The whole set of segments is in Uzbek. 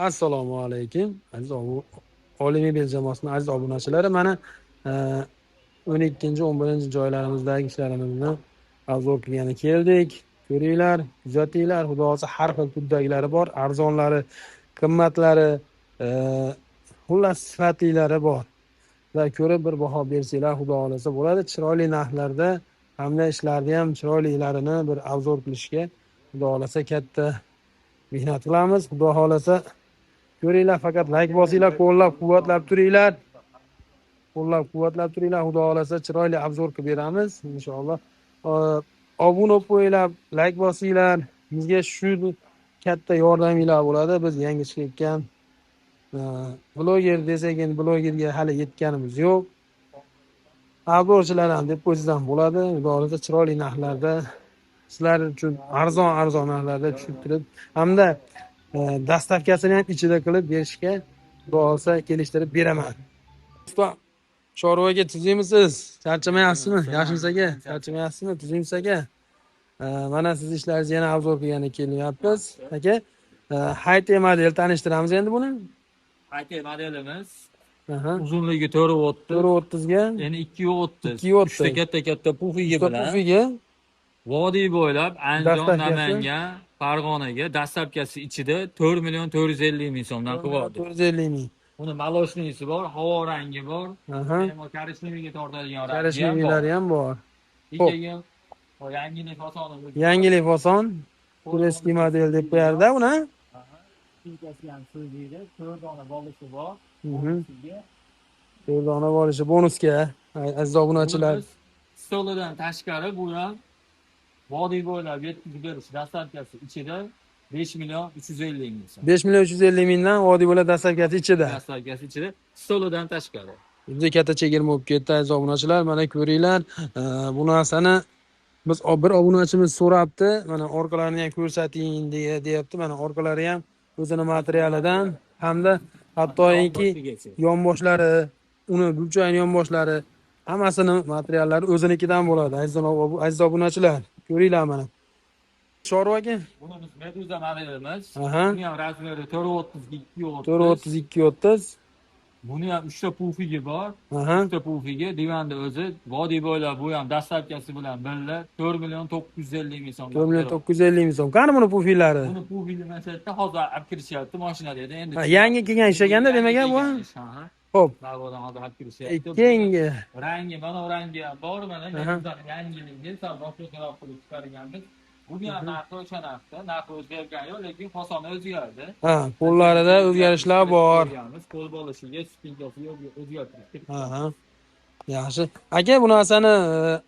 Assalomu alaykum aziz Oliy Mebel jamoasining aziz obunachilari. Mana 12-11 joylarimizdagi ishlarimizni obzor qilgani keldik. Ko'ringlar, kuzatinglar. Xudo xolasa har xil turdagilari bor, arzonlari, qimmatlari, e, xullas sifatlilari bor. Sizlar ko'rib bir baho bersanglar, xudo xolasa bo'ladi. Chiroyli narxlarda hamda ishlarni ham chiroylilarini bir obzor qilishga xudo xolasa katta mehnat qilamiz. Xudo xolasa ko'ringlar, faqat like bosinglar, qo'llab-quvvatlab turinglar. Qo'llab-quvvatlab turinglar. Xudo xolasa chiroyli obzor qilib beramiz inshaalloh. Obuna bo'lib qo'yinglar, like bosinglar. Bizga shu katta yordaminglar bo'ladi. Biz yangi chiqayotgan bloger desak, endi blogerga hali yetganimiz yo'q. Obzorchilar ham deb qo'ysangiz ham bo'ladi. Xudo xolasa chiroyli narxlarda sizlar uchun arzon narxlarda tushuntirib hamda dastavkasini ham ichida qilib berishga xudo xolasa kelishtirib beraman. Usta, chorvaga tuzimisiz? Charchamayapsizmi? Yaxshimiz aka, charchamayapsizmi? Tuzimsiz aka. Mana siz ishlaringizni yana obzor qilgani kelyapmiz. Aka, Hayte model tanishtiramiz endi buni. Hayte modelimiz Aha. uzunligi 4.30, 4.30 ga, ya'ni 2.30. 2.30. Uchta katta pufigi bilan Pufiga vodiy bo'ylab Andijon, Dastavkasi? Namangan, Farg'onaga dastlabkasi ichida 4.450.000 so'mdan qilyapti. 450 ming. Uni maloshnisi bor, havo rangi bor, Aha. korishneviga tortadigan rangi ham bor. Karashnevilari ham bor. Ichiga yangilik fasoni Yangilik fason, eski model deb qo'yarda buni. Filkasi ham so'zlaydi, 4 dona bolishi bor. Mhm. 4 dona bo'lishi bonusga aziz obunachilar. Stolidan tashqari bu ham vodiy bo'ylab yetkazib berish dastlabkasi ichida 5.350.000 so'm. 5.350 mingdan vodiy bo'ylab dastavkasi ichida. Dastlabkasi ichida stolidan tashqari. Juda katta chegirma bo'lib ketdi aziz obunachilar. Mana ko'ringlar, bu narsani biz bir obunachimiz so'rabdi. Mana orqalarini ham ko'rsating deyapti. Mana orqalari ham o'zini materialidan hamda hattoki yonboshlari, uni burchayni yonboshlari hammasini materiallari o'zinikidan bo'ladi aziz obunachilar. Ko'ringlar mana. Chorvaga Buni biz Meduza modelimiz. Aha. Buni ham razmeri 4.32, 4.32. Buni ham 3 ta pufigi bor. Aha. 3 ta pufigi divanda o'zi vodiy bo'ylab bu ham dastlabkasi bilan birga 4.950.000 so'm. 4.950 ming so'm. Qani buni pufilari? Buni pufigi masala hozir olib kirishyapti mashinada endi. Yangi kelgan ishlaganda demak bu. Xo'p. Davodan hozir olib kirishyapti. Keyingi rangi mana rangi ham bor, mana yangiligi sal boshqa qilib chiqarganmiz. Buni ham narxi o'sha narxi o'zgargani yo'q, lekin fasoni o'zgardi. Qo'llarida o'zgarishlar bor. Qo'l bo'lishiga, spinkasiga o'zgartirish. Aha. Yaxshi. Aka, bu narsani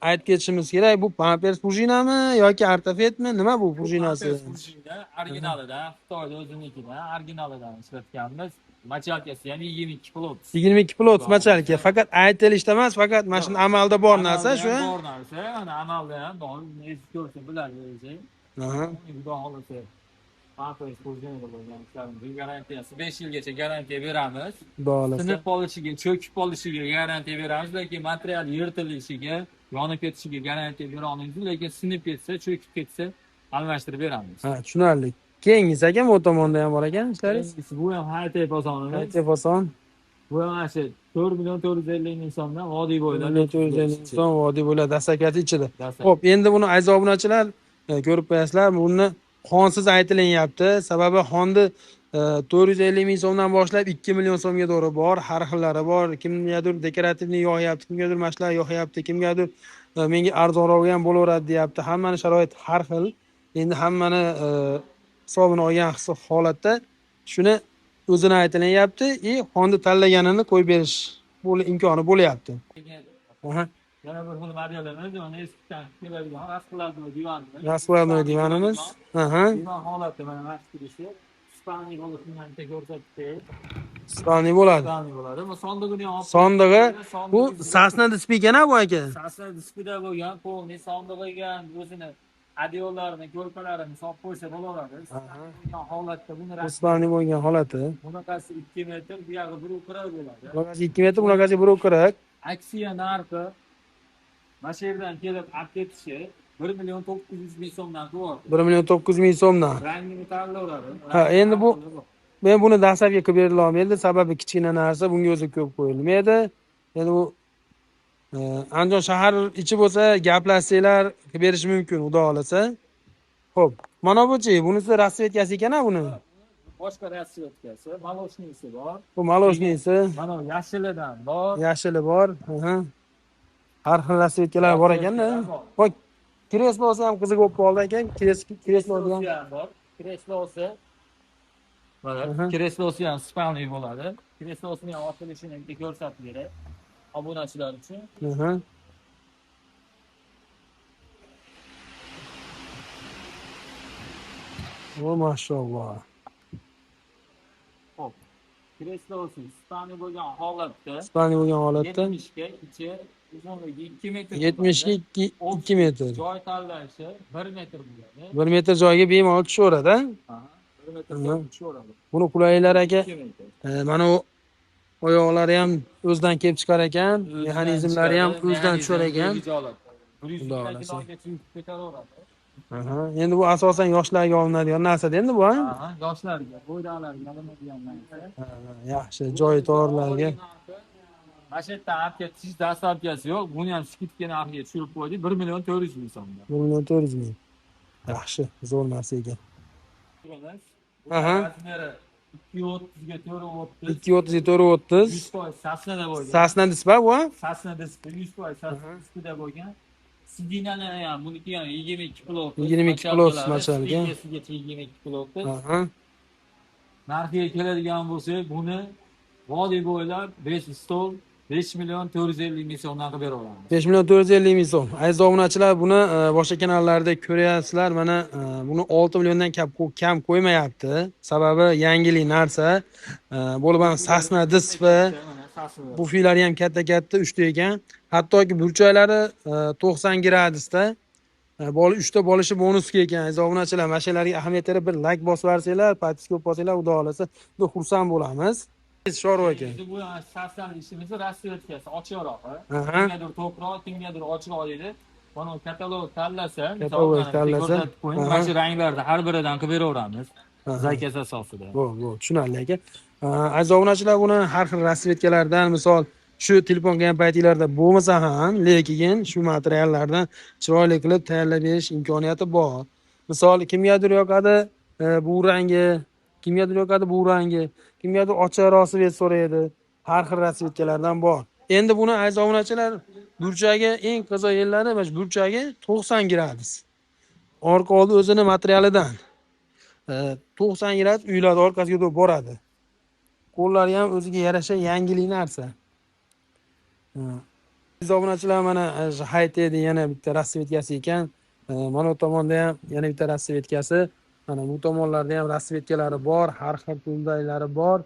aytib ketishimiz kerak. Bu pampers prujinami yoki artefetmi? Nima bu prujinasi? Prujina originalidan, Xitoyda o'zinikidan, originalidan ishlatganmiz. Machalkasi ham 22 plot. 22 plot machalka. Faqat aytilishda emas, faqat mana shu amalda bor narsa shu. Bor narsa, ana amalda ham bor. Nesi ko'rsa biladi o'zi. Aha. Xudo xolasa. Pampers prujina bo'lgan ishlarimiz garantiyasi 5 yilgacha garantiya beramiz. Sinib qolishiga, cho'kib qolishiga garantiya beramiz, lekin material yirtilishiga, yonib ketishiga garantiya bera olmaymiz, lekin sinib ketsa, cho'kib ketsa almashtirib beramiz. Ha, tushunarli. Keyingisi aka, bu tomonda ham bor ekan ishlaringiz. Bu ham Hayte fasonimiz. Hayte fason. Bu ham o'sha 4.450.000 so'mdan vodiy bo'ylab 450 ming so'm vodiy bo'ylab dastavkasi ichida. Xo'p, endi buni aziz obunachilar ko'rib qo'yasizlar. Buni xonsiz aytilyapti. Sababi xonni 450 ming so'mdan boshlab 2 million so'mga doğru bor. Har xillari bor. Kimgadir dekorativni yo'qyapti, kimgadir mashlar yo'qyapti, kimgadir menga arzonroq ham bo'laveradi deyapti. Hammani sharoit har xil. Endi hammani hisobini olgan holatda shuni o'zini aytilyapti. Xonni tanlaganini qo'yib berish imkoni bo'lyapti. Aha. Yana bir xil modelimiz, uni eskidan keladigan raskladnoy divanimiz. Raskladnoy divanimiz. Aha. Divan holati mana mana shunisi. Spaniy bo'lishini ham ko'rsatdi. Spaniy bo'ladi. Spaniy bo'ladi. Bu sondig'ini ham. Sondig'i bu Sasna dispigana bu aka. Sasna dispida bo'lgan, polni sondig'iga o'zini adiollarini, ko'rpalarini solib qo'ysa bo'laveradi. Bunday holatda buni Spaniy bo'lgan holati. Bunaqasi 2 metr, bu yog'i 1.40 bo'ladi. Bunaqasi 2 metr, bunaqasi 1.40. Aksiya narxi mana shu yerdan kelib olib ketishi 1.900.000 so'mdan qilyapti. 1.900.000 so'mdan. Rangini tanlayveradi. Ha, endi bu Men buni dastlabki qilib berila olmaydi, sababi kichkina narsa, bunga o'zi ko'p qo'yilmaydi. Endi bu Andijon shahar ichi bo'lsa, gaplashsanglar qilib berish mumkin, xudo xolasa. Xo'p, mana buchi, bunisi rasvetkasi ekan-a buni. Boshqa rasvetkasi, moloshniysi bor. Bu moloshniysi. Mana yashilidan bor. Yashili bor. Har xil rasvetkalar bor ekanda. Voy, kreslosi ham qiziq bo'lib qoldi ekan. Kreslosi ham bor. Kreslosi. Mana kreslosi ham spalniy bo'ladi. Kreslosining ham ochilishini bitta ko'rsatib beray. Obunachilar uchun. O maşallah. Hop. Kreslosi spalniy bo'lgan holatda. Spalniy bo'lgan holatda 70 ga ichi uzunligi 2 metr. 70 ga 2 metr. Joy tanlashi 1 metr bo'ladi. 1 metr joyga bemalol tushaveradi. Ha, 1 metr joyga tushaveradi. Buni qulaylar aka. Mana u oyoqlari ham o'zidan kelib chiqar ekan, mexanizmlari ham o'zidan tushar ekan. Xudo xolasa. Endi bu asosan yoshlarga olinadigan narsa-da endi bu, ha? Ha, yoshlarga, bo'ydoqlarga olinadigan narsa. Yaxshi, joyi torlarga. Mana shu yerdan olib ketish dastlabkasi yo'q. Buni ham skidka narxiga tushirib qo'ydik. 1 million 400 ming so'mga. 1 million 400 ming. Yaxshi, zo'r narsa ekan. Razmeri 230 ga 430. 230 ga 430. 100% sasnada bo'lgan. Sasna dispa bu? Sasna dispa 100% sasna dispida bo'lgan. Sidinalari ham buniki ham 22 plot. 22 plot machalga. 22 plot. Narxiga keladigan bo'lsak, buni vodiy bo'ylab 5 stol 5 million 450 ming so'mdan qilib beraveramiz. 5 million 450 ming so'm. Aziz obunachilar, buni boshqa kanallarda ko'ryapsizlar. Mana buni 6 milliondan kam qo'ymayapti. Sababi yangilik narsa. Bo'lib ham sasna dispa. Bu filari ham katta-katta 3 ta ekan. Hattoki burchaklari 90 gradusda. 3 ta bo'lishi bonusga ekan. Aziz obunachilar, mashinalarga ahamiyat berib bir like bosib yuborsanglar, podpiska olib qolsanglar, xudo xolasa, juda xursand bo'lamiz. Shoru aka. Bu sasdan ishimizni rasvetkasi ochiqrog'i. Kimgadir to'qroq, kimgadir ochiqroq deydi. Mana katalog tanlasa, mana shu ranglarda har biridan qilib beraveramiz. Zakaz asosida. Bu, tushunarli aka. Aziz obunachilar, buni har xil rasvetkalardan, misol shu telefon qilgan paytinglarda bo'lmasa ham, lekin shu materiallardan chiroyli qilib tayyorlab berish imkoniyati bor. Misol kimgadir yoqadi bu rangi, kimgadir yoqadi bu rangi, kimgadir ochiqroq svet so'raydi. Har xil rasvetkalardan bor. Endi buni aziz obunachilar, burchagi eng qiziq yerlari mana shu burchagi 90 gradus. Orqa oldi o'zini materialidan 90 gradus uylar orqasiga doğru boradi. Qo'llari ham o'ziga yarasha yangilik narsa. Aziz obunachilar, mana Haytedi yana bitta rasvetkasi ekan. Mana bu tomonda ham yana bitta rasvetkasi. Mana bu tomonlarda ham rasvetkalari bor, har xil turdaylari bor.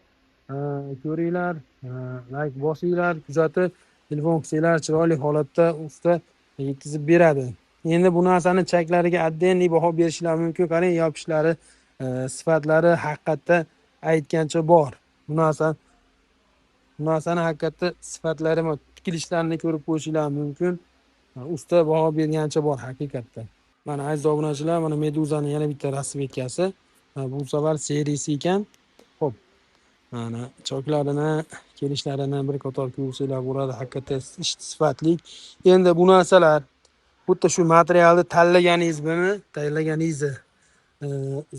Ko'ringlar, like bosinglar, kuzatib, telefon qilsanglar chiroyli holatda usta yetkazib beradi. Endi bu narsani chaklariga addenli baho berishlar mumkin. Qarang, yopishlari, sifatlari haqiqatda aytgancha bor. Bu narsani haqiqatda sifatlari va tikilishlarini ko'rib qo'yishlar mumkin. Usta baho bergancha bor haqiqatda. Mana aziz obunachilar, mana Meduza'ning yana bitta rasvetkasi. Bu safar seriyasi ekan. Xo'p. Mana choklarini, kelishlarini bir qator ko'rsanglar bo'ladi. Haqiqatda sifatli. Endi bu narsalar xuddi shu materialni tanlaganingizni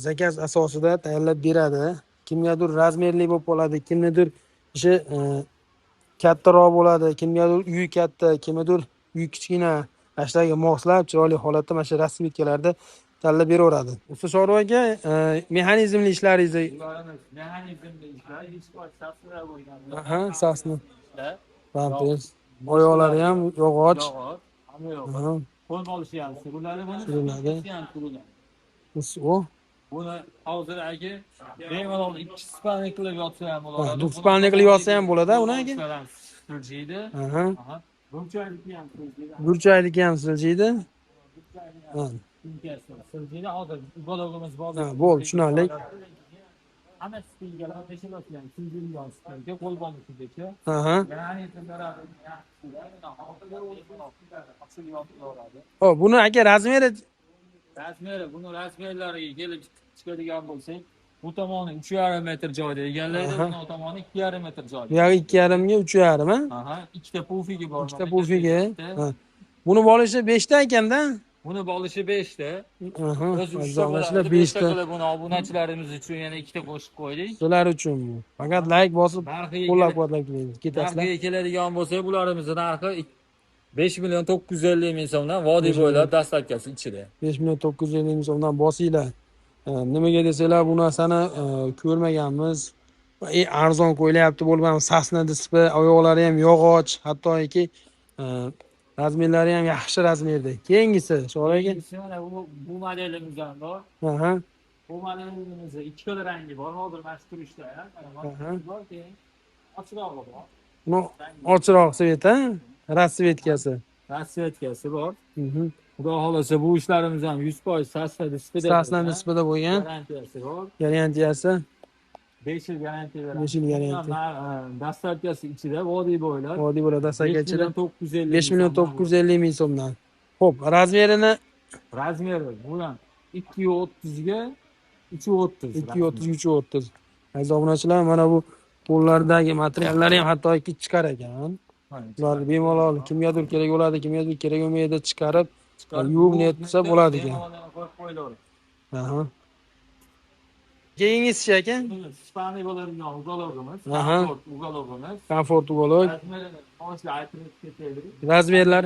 zakaz asosida tayyorlab beradi. Kimgadir razmerli bo'lib qoladi, kimgadir ishi kattaroq bo'ladi, kimgadir uyi katta, kimgadir uyi kichkina. Ashlarga moslab chiroyli holatda mana shu rasvetkalarda tanlab beraveradi. Usta Shoru aka, mexanizmli ishlaringizni mexanizmli ishlar, sasna bo'lgan. Aha, sasna. Pampers. Oyoqlari ham yog'och. Hamma yo'q. Qo'l bo'lishi ham suruladi buni. Suruladi. O. Buni hozir aka bemalol 2 spalni qilib yotsa ham bo'ladi. 2 spalni qilib yotsa ham bo'ladi, uni aka. Siljiydi. Burchakligi ham siljiydi. Siljiydi, hozir ubolog'imiz bor. Bo'ldi, tushunarli. Ana spingalar beshiloshgan, siljiydigan spinga qo'l bo'lishigacha. Hop, buni aka razmeri buni razmerlariga kelib chiqadigan bo'lsak, Bu tomoni 3,5 metr joyda egallaydi, Aha. bu tomoni 2,5 metr Bu joyda. yog'i 2,5 ga 3,5 ha? Aha, ikkita pufigi bor. Ikkita pulfiga. Ha. Buni bolishi 5 ta ekanda. Buni bolishi 5 ta. Aha. O'zi 3 ta Arzonlashlar bo'ladi. 5 5 ta ta. qilib buni obunachilarimiz uchun yana 2 ta qo'shib qo'ydik. Sizlar uchun bu. Faqat like bosib qo'llab-quvvatlab ketasizlar. Narxiga keladigan bo'lsa, bularimizni narxi 5,950 ming so'mdan vodiy bo'ylab dastlabkasi ichida. 5,950 ming so'mdan bosinglar. Nimaga desanglar, bu narsani ko'rmaganmiz. Arzon qo'yilyapti bo'lmam, sasna displey, oyoqlari ham yog'och, hattoki razmerlari ham yaxshi razmerda. Keyingisi, sho'raga. Mana bu modelimizdan bor. Aha. Bu modelimizda 2 xil rangi bor. Hozir mana shu turishda, mana bor, keyin ochirog'i bor. Buni ochiroq svet, ha? Rasvetkasi. Rasvetkasi bor. Xudo xolasa bu ishlarimiz ham 100% sasna displeyda. Sasna displeyda bo'lgan. Garantiyasi bor. Garantiyasi 5 yil garantiya beradi. 5 yil garantiya. Dastlabkasi ichida vodiy bo'ylab. Vodiy bo'ladi dastlabki ichida 5,950 5,950 ming so'mdan. Xo'p, razmerini razmeri bu ham 230 ga 330. 230 330. Aziz obunachilar, mana bu qo'llardagi materiallari ham hattoki chiqar ekan. Ularni bemalol kimgadir kerak bo'ladi, kimgadir kerak bo'lmaydi, chiqarib yuvib netsa bo'ladi ekan. Aha. Keyingisi aka? Spaniy bo'ladigan ugalogimiz, ugalogimiz. Komfort ugalog. Razmerlar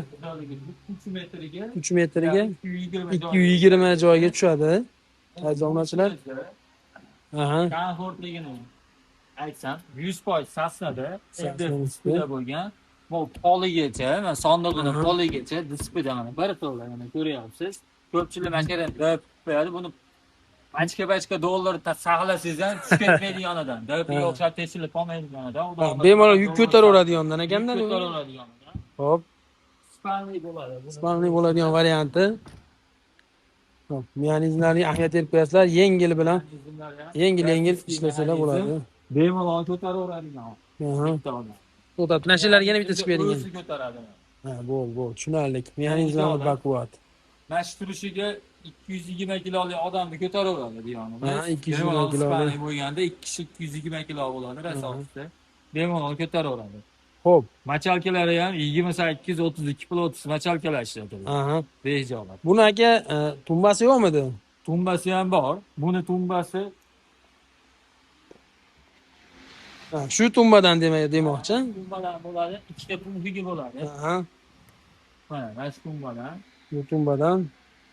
3 metriga 220 joyga tushadi. Aziz obunachilar. Aha. Komfortligini aytsam 100% sasnada, displeyda bo'lgan. Bu poligacha, mana sondig'ini poligacha displeyda mana bir xil mana ko'ryapsiz. Ko'pchilik mana shu yerda qo'yadi, buni pachka dollar saqlasangiz ham tushib ketmaydi yonidan. Dopga o'xshab teshilib qolmaydi yonidan. Bemalol yuk ko'taraveradigandan ekanda. Ko'taraveradiganidan. Hop, Spaniy bo'ladi. Spaniy bo'ladigan varianti. Hop, mexanizmlarga ahamiyat berib qo'yasizlar. Yengil bilan yengil ishlasalar bo'ladi. Bemalol ko'taraveradigan. To'xtat, nashalarga yana bitta chiqib bering. O'zi ko'taradi. Ha, bo'l, tushunarli. Mexanizmlar baquvvat. Mana shu turishiga 220 kiloli odamni ko'taraveradi yonida. Ha, 220 kiloli bo'lganda 2 kishi 220 kilo bo'ladi rasosida. Bemalol ko'taraveradi. Xo'p, machalkalari ham 28 32 plot machalkalar ishlatiladi. Aha. Behijobat. Buni aka tumbasi yo'qmidi? Tumbasi ham bor. Buni tumbasi shu tumbadan demoqchi. Tumbadan bo'ladi, ikkita pufigi bo'ladi. Aha. Mana shu tumbadan. Bu tumbadan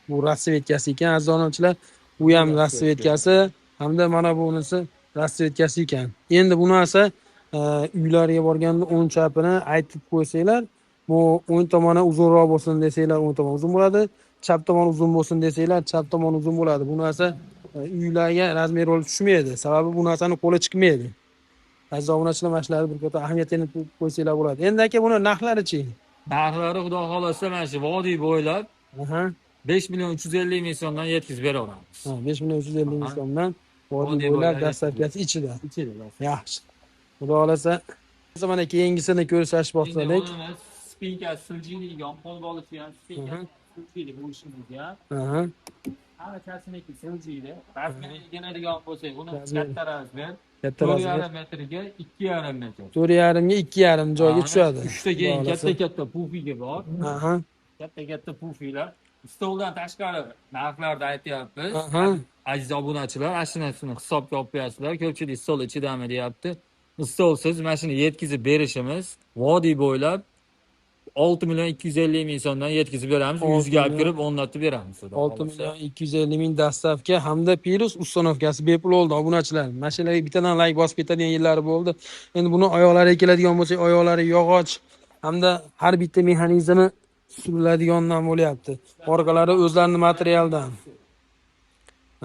bu rasvetkasi ekan, aziz obunachilar. Bu ham rasvetkasi hamda mana bunisi rasvetkasi ekan. Endi bu narsa uylarga borganda o'ng chapini aytib qo'ysanglar, bu o'ng tomoni uzunroq bo'lsin desanglar, o'ng tomon uzun bo'ladi. Chap tomon uzun bo'lsin desanglar, chap tomon uzun bo'ladi. Bu narsa uylarga razmer olib tushmaydi. Sababi bu narsani qo'li chiqmaydi. Aziz obunachilar, mana shularga bir katta ahamiyatini qo'ysanglar bo'ladi. Endi aka buni narxlari-chi? Narxlari xudo xolasa mana shu vodiy bo'ylab Aha. 5,350 ming so'mdan yetkazib beraveramiz. 5,350 ming so'mdan vodiy bo'ylab dastlabkasi ichida. Yaxshi. Xudo xolasa, mana keyingisini ko'rsatish boshladik. Spinka siljiydigan, qo'l bolishi ham spinka siljiydi bu ishimizga. Aha. Hammasini siljiydi. Razmeri keladigan bo'lsa, buni katta razmer. 4,5 metrga 2,5 metr. 4,5 ga 2,5 joyga tushadi. 3 ta keyin katta pufigi bor. Aha. Katta pufilar. Stoldan tashqari narxlarni aytyapmiz. Aziz obunachilar, ashinasini hisobga olib qo'yasizlar. Ko'pchilik stol ichidami deyapti. Stolsiz mashina yetkazib berishimiz vodiy bo'ylab 6,250 ming so'mdan yetkazib beramiz. 100 ga olib kirib o'rnatib beramiz. 6,250 ming dastavka hamda plus ustanovkasi bepul bo'ldi obunachilar. Mashinaga bittadan like bosib ketadigan yillari bo'ldi. Endi buni oyoqlariga keladigan bo'lsak, oyoqlari yog'och hamda har bitta mexanizmi suriladigandan bo'lyapti. Orqalari o'zlarining materialdan.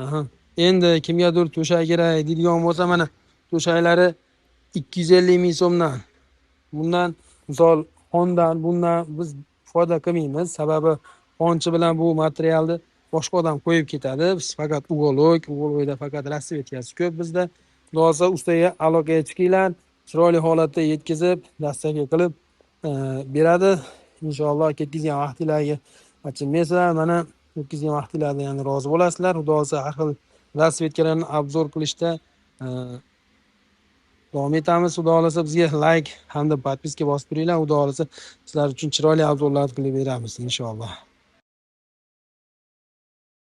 Aha. Endi kimgadir to'shak kerak deydigan bo'lsa, mana to'shaklari 250 ming so'mdan. Bundan misol Hondan bundan biz foyda qilmaymiz. Sababi xonchi bilan bu materialni boshqa odam qo'yib ketadi. Biz faqat ugologda faqat rasvetkasi ko'p bizda. Xudosa ustaga aloqaga chiqinglar, chiroyli holatda yetkazib, dastavka qilib beradi. Inshaalloh ketkizgan vaqtinglarga achinmaysizlar. Mana ketkizgan vaqtinglarda yana rozi bo'lasizlar. Xudosa har xil rasvetkalarni obzor qilishda davom etamiz. Xudo xolasa bizga like hamda podpiska bosib turinglar. Xudo xolasa sizlar uchun chiroyli obzorlar qilib beramiz inshaalloh.